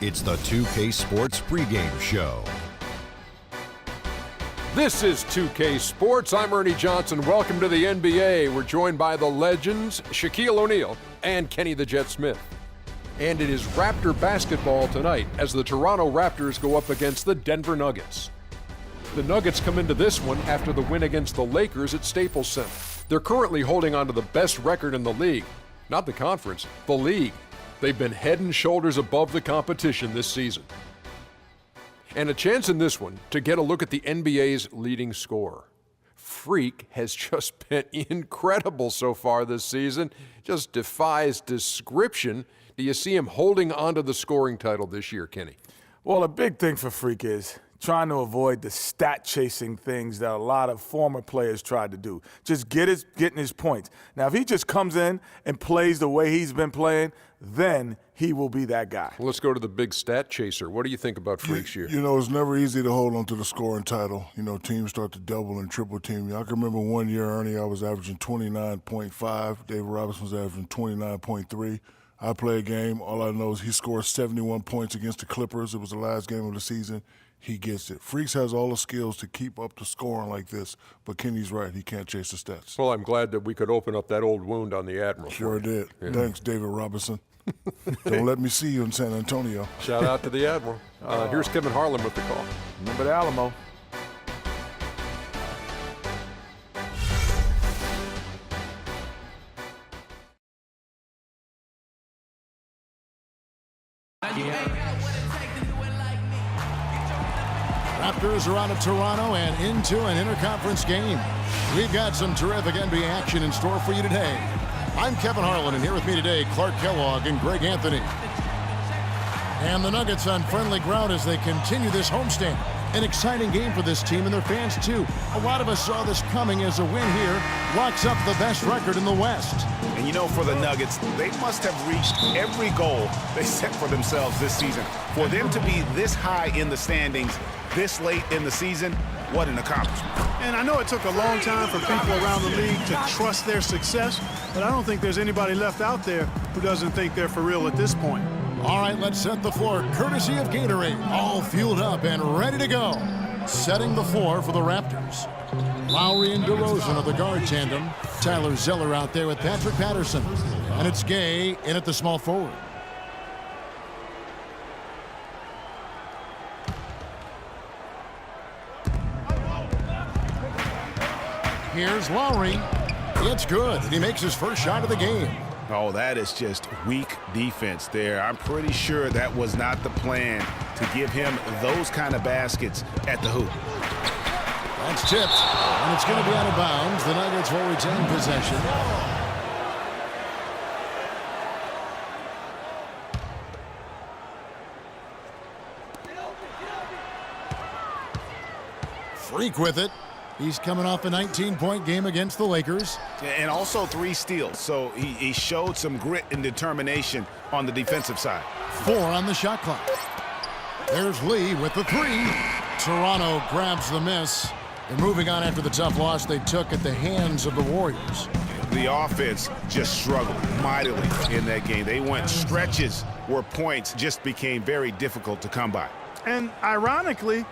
It's the 2K Sports pregame show. This is 2K Sports. I'm Ernie Johnson. Welcome to the NBA. We're joined by the legends, Shaquille O'Neal and Kenny the Jet Smith. And it is Raptor basketball tonight as the Toronto Raptors go up against the Denver Nuggets. The Nuggets come into this one after the win against the Lakers at Staples Center. They're currently holding on to the best record in the league. Not the conference, the league. They've been head and shoulders above the competition this season. And a chance in this one to get a look at the NBA's leading scorer. Freak has just been incredible so far this season. Just defies description. Do you see him holding on to the scoring title this year, Kenny? Well, a big thing for Freak is trying to avoid the stat-chasing things that a lot of former players tried to do. Just getting his points. Now, if he just comes in and plays the way he's been playing, then he will be that guy. Well, let's go to the big stat chaser. What do you think about Freak's year? You know, it's never easy to hold on to the scoring title. You know, teams start to double and triple team you. I can remember one year, Ernie, I was averaging 29.5. David Robinson was averaging 29.3. I play a game. All I know is he scored 71 points against the Clippers. It was the last game of the season. He gets it. Freaks has all the skills to keep up the scoring like this, but Kenny's right. He can't chase the stats. Well, I'm glad that we could open up that old wound on the Admiral. Sure did. Yeah. Thanks, David Robinson. Don't let me see you in San Antonio. Shout out to the Admiral. Here's Kevin Harlan with the call. Remember the Alamo. Raptors are out of Toronto and into an interconference game. We've got some terrific NBA action in store for you today. I'm Kevin Harlan, and here with me today, Clark Kellogg and Greg Anthony. And the Nuggets on friendly ground as they continue this homestand. An exciting game for this team and their fans, too. A lot of us saw this coming as a win here locks up the best record in the West. And you know, for the Nuggets, they must have reached every goal they set for themselves this season. For them to be this high in the standings this late in the season, what an accomplishment. And I know it took a long time for people around the league to trust their success, but I don't think there's anybody left out there who doesn't think they're for real at this point. All right, let's set the floor courtesy of Gatorade. All fueled up and ready to go. Setting the floor for the Raptors. Lowry and DeRozan of the guard tandem. Tyler Zeller out there with Patrick Patterson. And it's Gay in at the small forward. Here's Lowry. It's good, and he makes his first shot of the game. Oh, that is just weak defense there. I'm pretty sure that was not the plan to give him those kind of baskets at the hoop. That's tipped, and it's going to be out of bounds. The Nuggets will retain possession. Freak with it. He's coming off a 19-point game against the Lakers. And also 3 steals, so he showed some grit and determination on the defensive side. 4 on the shot clock. There's Lee with the 3. Toronto grabs the miss. They're moving on after the tough loss they took at the hands of the Warriors. The offense just struggled mightily in that game. They went stretches where points just became very difficult to come by. And ironically,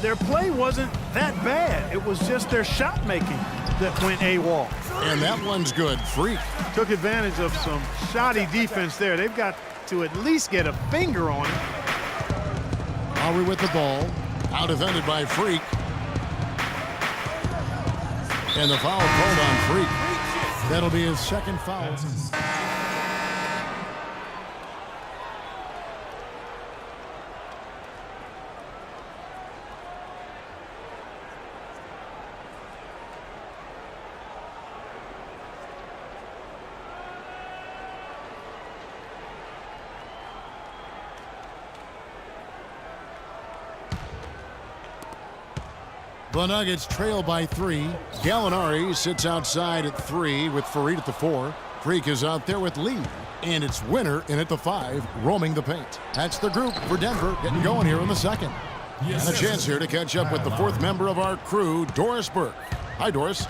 their play wasn't that bad. It was just their shot making that went AWOL. And that one's good. Freak took advantage of some shoddy defense there. They've got to at least get a finger on it. Lowry with the ball. Out defended by Freak. And the foul called on Freak. That'll be his second foul. The Nuggets trail by 3. Gallinari sits outside at 3 with Fareed at the 4. Freak is out there with Lee. And it's Winner in at the 5, roaming the paint. That's the group for Denver getting going here in the second. And a chance here to catch up with the 4th member of our crew, Doris Burke. Hi, Doris.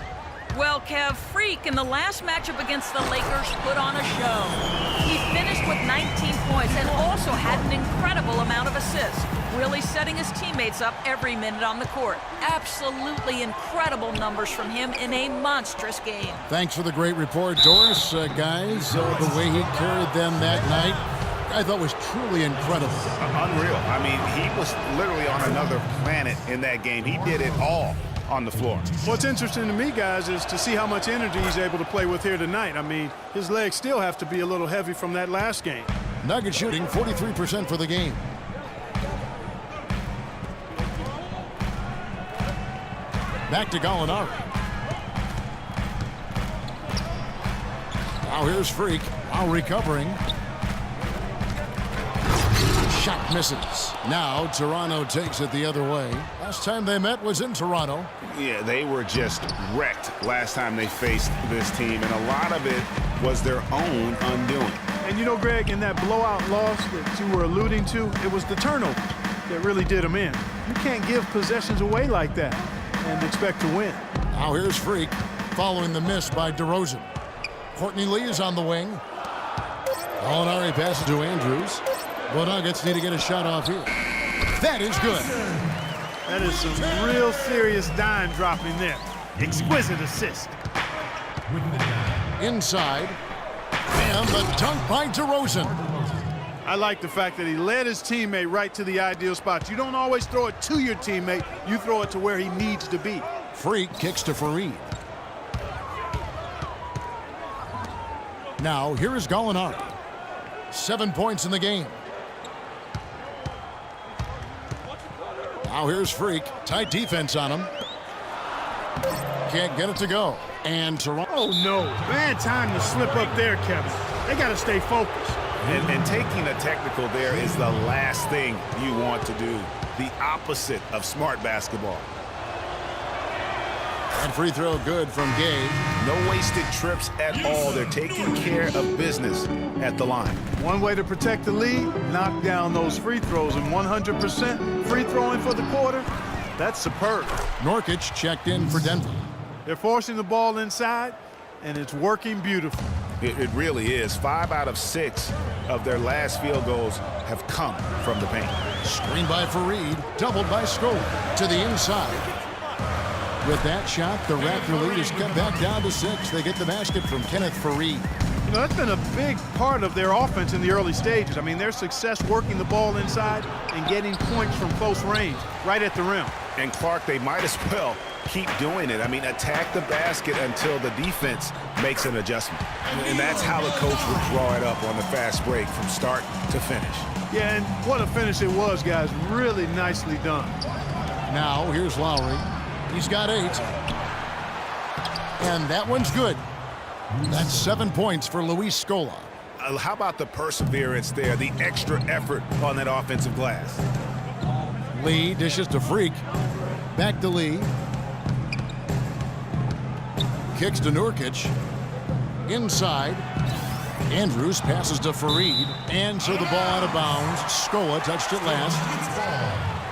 Well, Kev, Freak in the last matchup against the Lakers put on a show. He finished with 19 points and also had an incredible amount of assists, really setting his teammates up every minute on the court. Absolutely incredible numbers from him in a monstrous game. Thanks for the great report, Doris. Guys, the way he carried them that night, I thought was truly incredible. Unreal. I mean, he was literally on another planet in that game. He did it all on the floor. What's interesting to me, guys, is to see how much energy he's able to play with here tonight. I mean, his legs still have to be a little heavy from that last game. Nugget shooting 43% for the game. Back to Gallinari. Now here's Freak. Now recovering. Shot misses. Now Toronto takes it the other way. Last time they met was in Toronto. Yeah, they were just wrecked last time they faced this team, and a lot of it was their own undoing. And you know, Greg, in that blowout loss that you were alluding to, it was the turnover that really did them in. You can't give possessions away like that and expect to win. Now here's Freak following the miss by DeRozan. Courtney Lee is on the wing. Gallinari passes to Andrews. The Nuggets need to get a shot off here. That is good. That is some real serious dime dropping there. Exquisite assist. Inside. And the dunk by DeRozan. I like the fact that he led his teammate right to the ideal spot. You don't always throw it to your teammate. You throw it to where he needs to be. Freak kicks to Fareed. Now, here is Gallinari. 7 points in the game. Now here's Freak. Tight defense on him. Can't get it to go. And Toronto. Oh, no. Bad time to slip up there, Kevin. They got to stay focused. And taking a technical there is the last thing you want to do. The opposite of smart basketball. And free throw good from Gay. No wasted trips at all. They're taking care of business at the line. One way to protect the lead, knock down those free throws, and 100% free throwing for the quarter, that's superb. Nurkic checked in for Denver. They're forcing the ball inside, and it's working beautifully. It really is. 5 out of 6 of their last field goals have come from the paint. Screen by Fareed, doubled by Scola to the inside. With that shot, the Raptor lead is cut back down to 6. They get the basket from Kenneth Fareed. You know, that's been a big part of their offense in the early stages. I mean, their success working the ball inside and getting points from close range, right at the rim. And Clark, they might as well keep doing it. I mean, attack the basket until the defense makes an adjustment. And that's how the coach would draw it up on the fast break from start to finish. Yeah, and what a finish it was, guys. Really nicely done. Now, here's Lowry. He's got 8. And that one's good. That's 7 points for Luis Scola. How about the perseverance there, the extra effort on that offensive glass? Lee dishes to Freak. Back to Lee. Kicks to Nurkic. Inside. Andrews passes to Fareed. And so the ball out of bounds. Scola touched it last.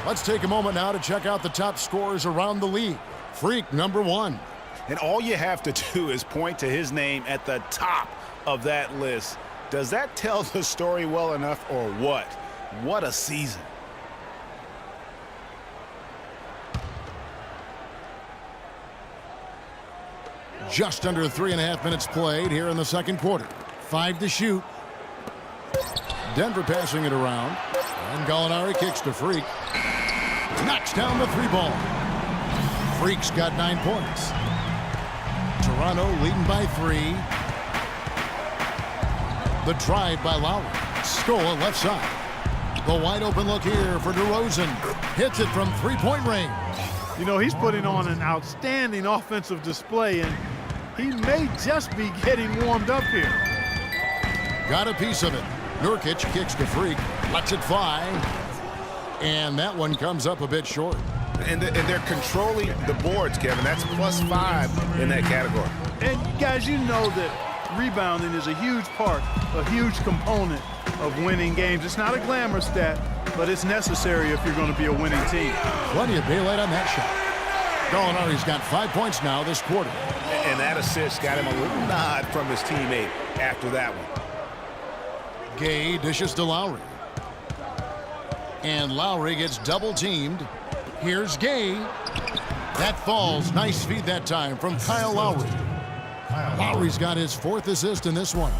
Let's take a moment now to check out the top scorers around the league. Freak, number 1. And all you have to do is point to his name at the top of that list. Does that tell the story well enough or what? What a season. Just under 3.5 minutes played here in the second quarter. 5 to shoot. Denver passing it around. And Gallinari kicks to Freak. Knocks down the 3-ball. Freak's got 9 points. Toronto leading by 3. The drive by Lowry. Scola left side. The wide open look here for DeRozan. Hits it from 3-point range. You know, he's putting on an outstanding offensive display, and he may just be getting warmed up here. Got a piece of it. Nurkic kicks to Freak. Lets it fly. And that one comes up a bit short. And they're controlling the boards, Kevin. That's +5 in that category. And, guys, you know that rebounding is a huge part, a huge component of winning games. It's not a glamour stat, but it's necessary if you're going to be a winning team. Plenty of daylight on that shot. Gallinari's got 5 points now this quarter. And And that assist got him a little nod from his teammate after that one. Gay dishes to Lowry. And Lowry gets double teamed. Here's Gay. That falls. Nice feed that time from Kyle Lowry. Lowry's got his 4th assist in this one.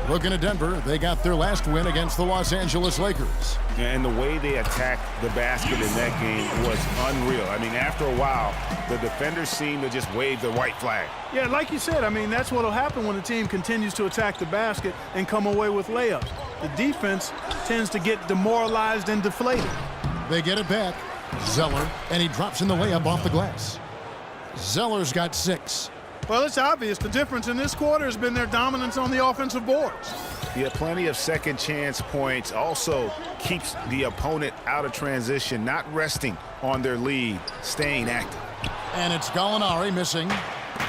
Looking at Denver, they got their last win against the Los Angeles Lakers. And the way they attacked the basket in that game was unreal. I mean, after a while, the defenders seemed to just wave the white flag. Yeah, like you said, I mean, that's what will happen when a team continues to attack the basket and come away with layups. The defense tends to get demoralized and deflated. They get it back. Zeller, and he drops in the layup off the glass. Zeller's got 6. Well, it's obvious the difference in this quarter has been their dominance on the offensive boards. Yeah, plenty of second chance points. Also keeps the opponent out of transition, not resting on their lead, staying active. And it's Gallinari missing.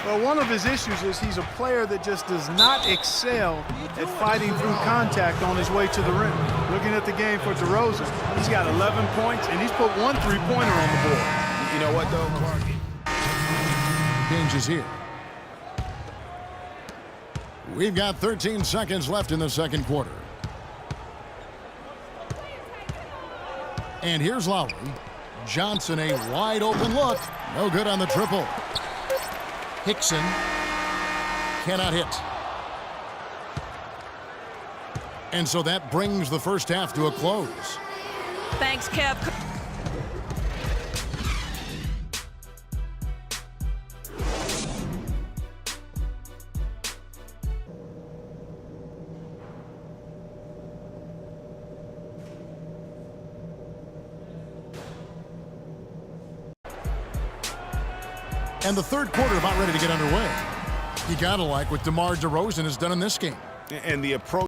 Well, one of his issues is he's a player that just does not excel at fighting through contact on his way to the rim. Looking at the game for DeRozan, he's got 11 points, and he's put 1 3-pointer on the board. You know what, though, Clark? Changes here. We've got 13 seconds left in the second quarter. And here's Lowry. Johnson, a wide open look. No good on the triple. Hickson cannot hit. And so that brings the first half to a close. Thanks, Kev. And the third quarter about ready to get underway. You gotta like what DeMar DeRozan has done in this game. And the approach